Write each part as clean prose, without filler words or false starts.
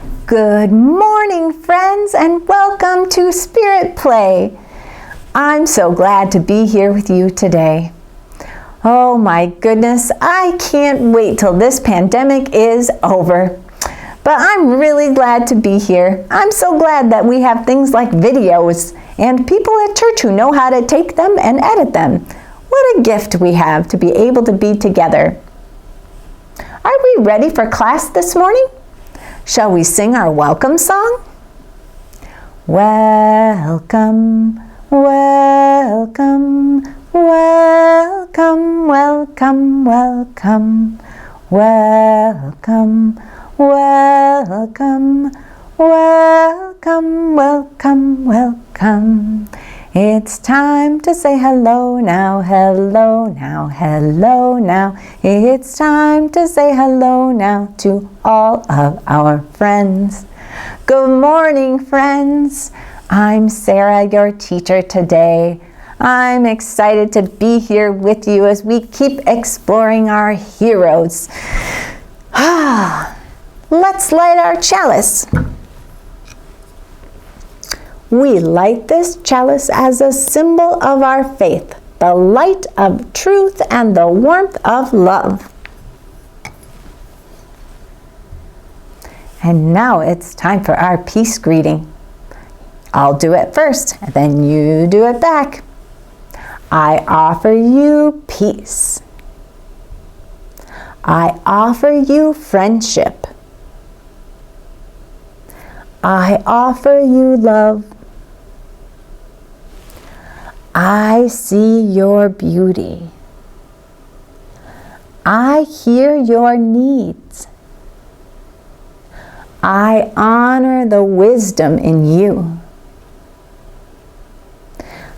Good morning, friends, and welcome to Spirit Play. I'm so glad to be here with you today. Oh my goodness, I can't wait till this pandemic is over. But I'm really glad to be here. I'm so glad that we have things like videos and people at church who know how to take them and edit them. What a gift we have to be able to be together. Are we ready for class this morning? Shall we sing our welcome song? Welcome, welcome, welcome, welcome, welcome, welcome, welcome, welcome, welcome, welcome. It's time to say hello now, hello now, hello now. It's time to say hello now to all of our friends. Good morning, friends. I'm Sarah, your teacher today. I'm excited to be here with you as we keep exploring our heroes. Let's light our chalice. We light this chalice as a symbol of our faith, the light of truth and the warmth of love. And now it's time for our peace greeting. I'll do it first, and then you do it back. I offer you peace. I offer you friendship. I offer you love. I see your beauty. I hear your needs. I honor the wisdom in you.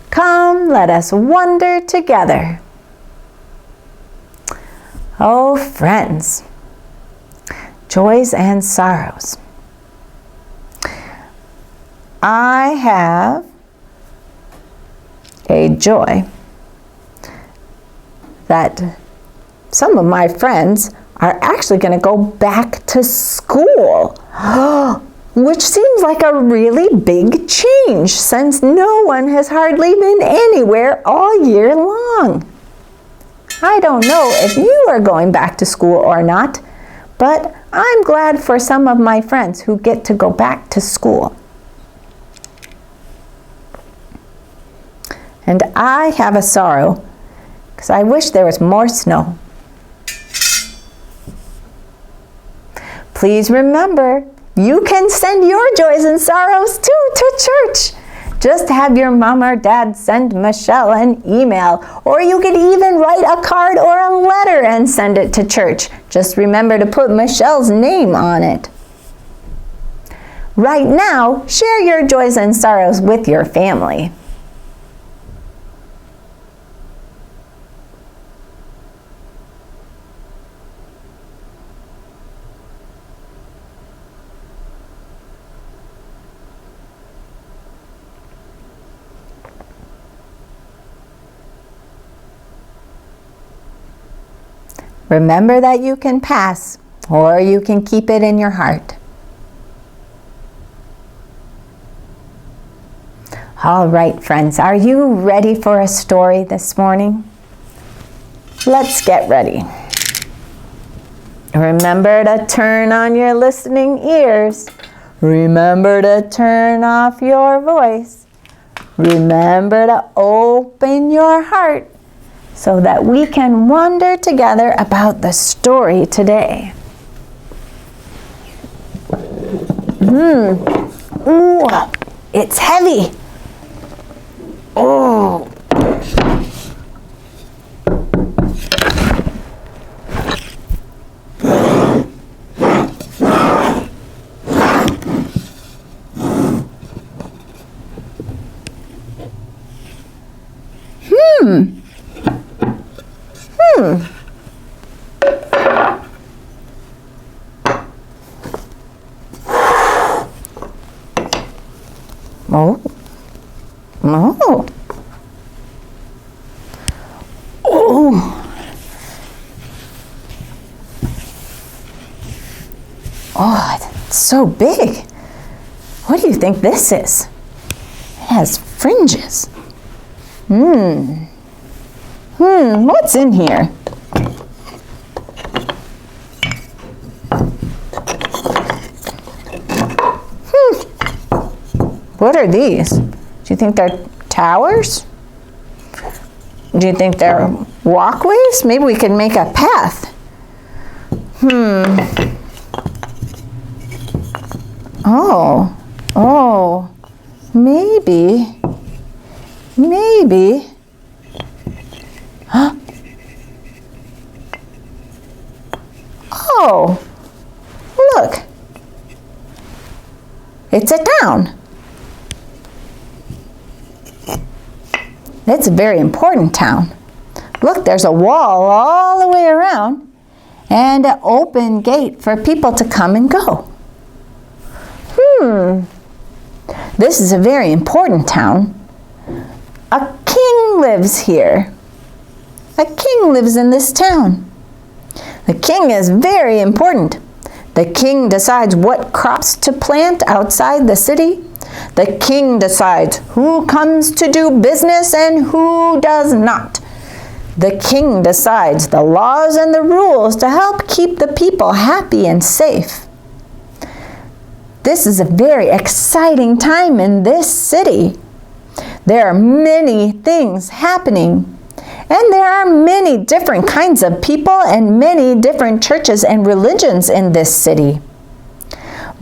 Come, let us wonder together. Oh, friends, joys and sorrows. I have a joy that some of my friends are actually going to go back to school, which seems like a really big change since no one has hardly been anywhere all year long. I don't know if you are going back to school or not, but I'm glad for some of my friends who get to go back to school. And I have a sorrow, because I wish there was more snow. Please remember, you can send your joys and sorrows too to church. Just have your mom or dad send Michelle an email, or you could even write a card or a letter and send it to church. Just remember to put Michelle's name on it. Right now, share your joys and sorrows with your family. Remember that you can pass, or you can keep it in your heart. All right, friends, are you ready for a story this morning? Let's get ready. Remember to turn on your listening ears. Remember to turn off your voice. Remember to open your heart, so that we can wonder together about the story today. Ooh, it's heavy. Oh. Oh. Oh. Oh. Oh. It's so big. What do you think this is? It has fringes. What's in here? What are these? Do you think they're towers? Do you think they're walkways? Maybe we could make a path. Oh, maybe. Huh? Oh, look. It's a town. It's a very important town. Look, there's a wall all the way around and an open gate for people to come and go. This is a very important town. A king lives here. A king lives in this town. The king is very important. The king decides what crops to plant outside the city. The king decides who comes to do business and who does not. The king decides the laws and the rules to help keep the people happy and safe. This is a very exciting time in this city. There are many things happening, and there are many different kinds of people and many different churches and religions in this city.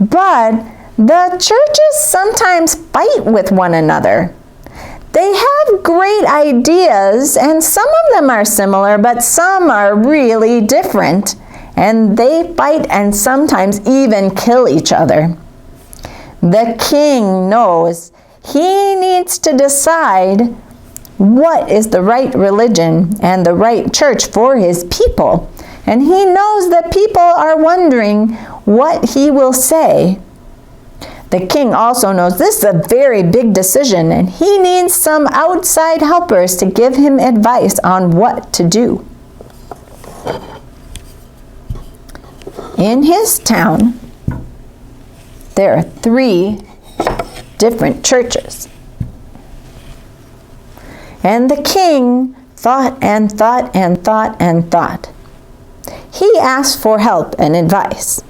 But the churches sometimes fight with one another. They have great ideas, and some of them are similar, but some are really different, and they fight and sometimes even kill each other. The king knows he needs to decide what is the right religion and the right church for his people, and he knows that people are wondering what he will say. The king also knows this is a very big decision, and he needs some outside helpers to give him advice on what to do. In his town, there are 3 different churches. And the king thought and thought and thought and thought. He asked for help and advice.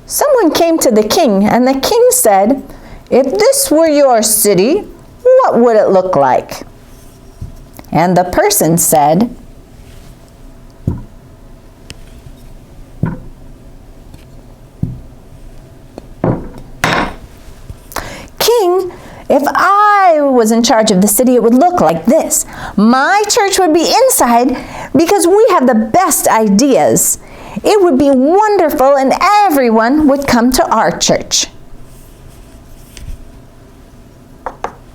Someone came to the king, and the king said, "If this were your city, what would it look like?" And the person said, "King, if I was in charge of the city, it would look like this. My church would be inside because we have the best ideas. It would be wonderful and everyone would come to our church."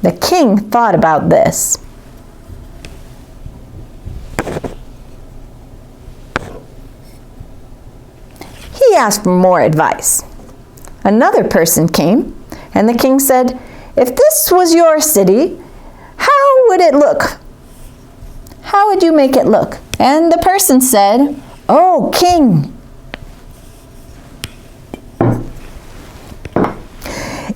The king thought about this. He asked for more advice. Another person came, and the king said, "If this was your city, how would it look? How would you make it look?" And the person said, "Oh, king,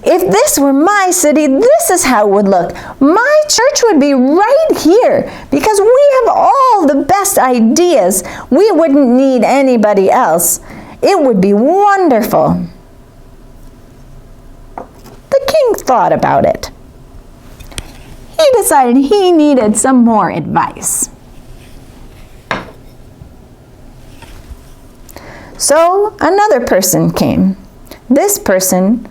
if this were my city, this is how it would look. My church would be right here because we have all the best ideas. We wouldn't need anybody else. It would be wonderful." The king thought about it. He decided he needed some more advice. So another person came. This person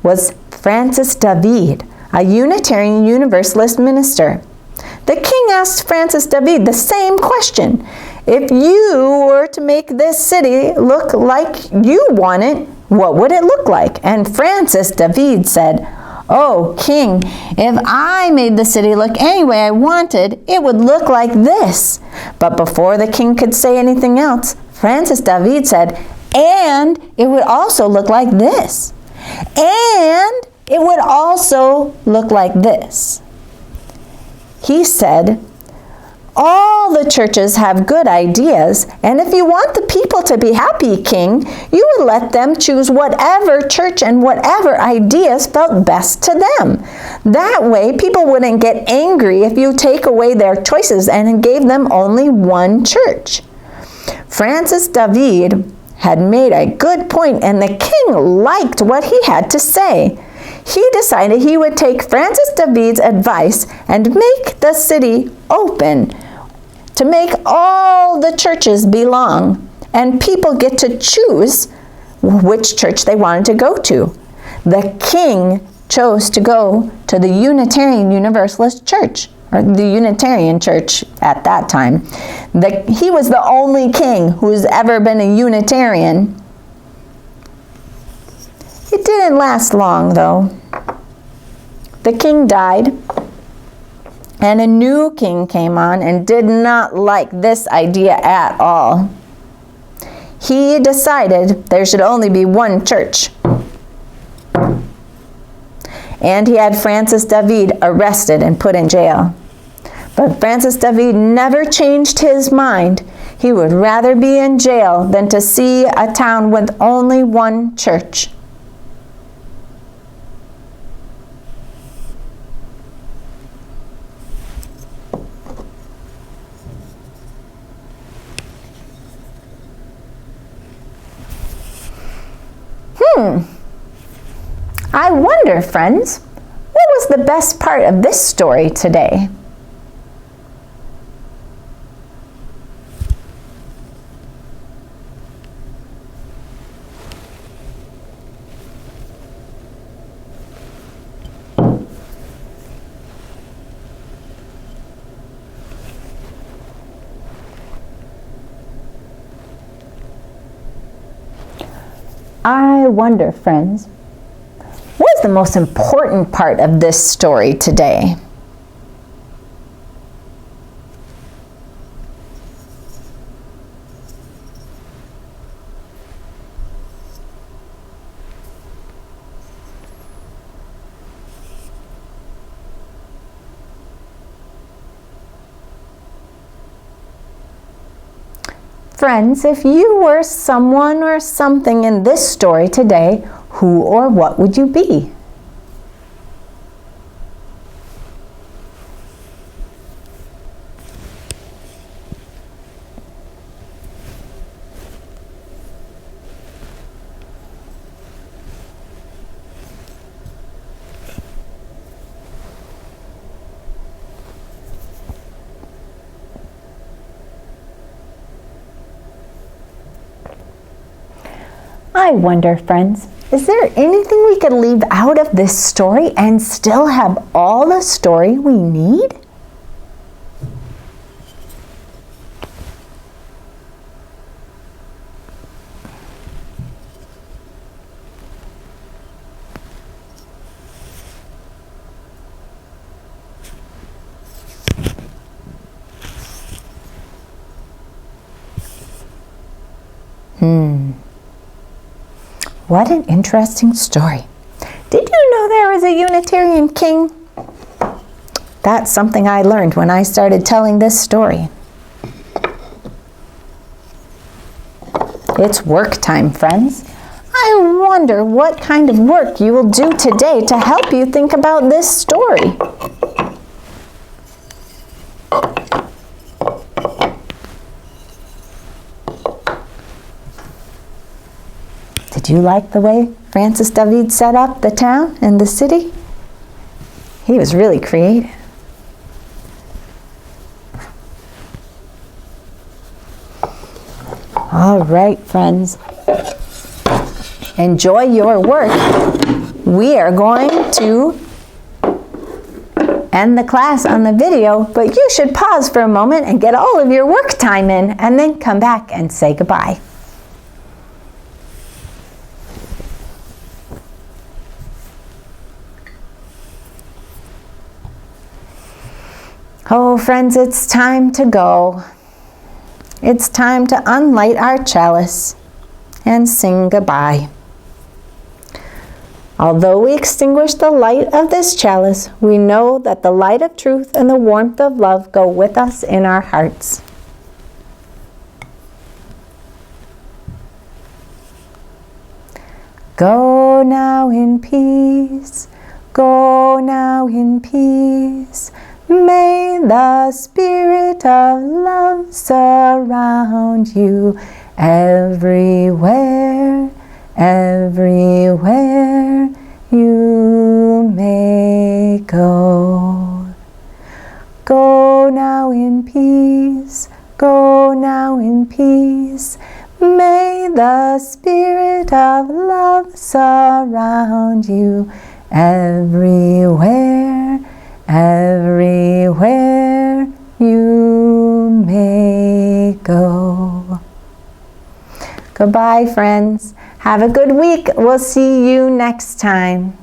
was Francis David, a Unitarian Universalist minister. The king asked Francis David the same question. If you were to make this city look like you want it, what would it look like? And Francis David said, "Oh, king, if I made the city look any way I wanted, it would look like this." But before the king could say anything else, Francis David said, "And it would also look like this. And it would also look like this." He said, All the churches have good ideas, and if you want the people to be happy, King, you would let them choose whatever church and whatever ideas felt best to them. That way, people wouldn't get angry if you take away their choices and gave them only one church. Francis David had made a good point, and the king liked what he had to say. He decided he would take Francis David's advice and make the city open to make all the churches belong, and people get to choose which church they wanted to go to. The king chose to go to the Unitarian Universalist Church, or the Unitarian Church at that time. He was the only king who's ever been a Unitarian. It didn't last long, though. The king died, and a new king came on and did not like this idea at all. He decided there should only be one church. And he had Francis David arrested and put in jail. But Francis David never changed his mind. He would rather be in jail than to see a town with only one church. I wonder, friends, what was the best part of this story today? I wonder, friends, what is the most important part of this story today? Friends, if you were someone or something in this story today, who or what would you be? I wonder, friends, is there anything we could leave out of this story and still have all the story we need? What an interesting story. Did you know there was a Unitarian king? That's something I learned when I started telling this story. It's work time, friends. I wonder what kind of work you will do today to help you think about this story. Did you like the way Francis David set up the town and the city? He was really creative. All right, friends. Enjoy your work. We are going to end the class on the video, but you should pause for a moment and get all of your work time in, and then come back and say goodbye. Oh, friends, it's time to go. It's time to unlight our chalice and sing goodbye. Although we extinguish the light of this chalice, we know that the light of truth and the warmth of love go with us in our hearts. Go now in peace, go now in peace. May the spirit of love surround you everywhere, everywhere you may go. Go now in peace, go now in peace. May the spirit of love surround you everywhere, everywhere you may go. Goodbye, friends. Have a good week. We'll see you next time.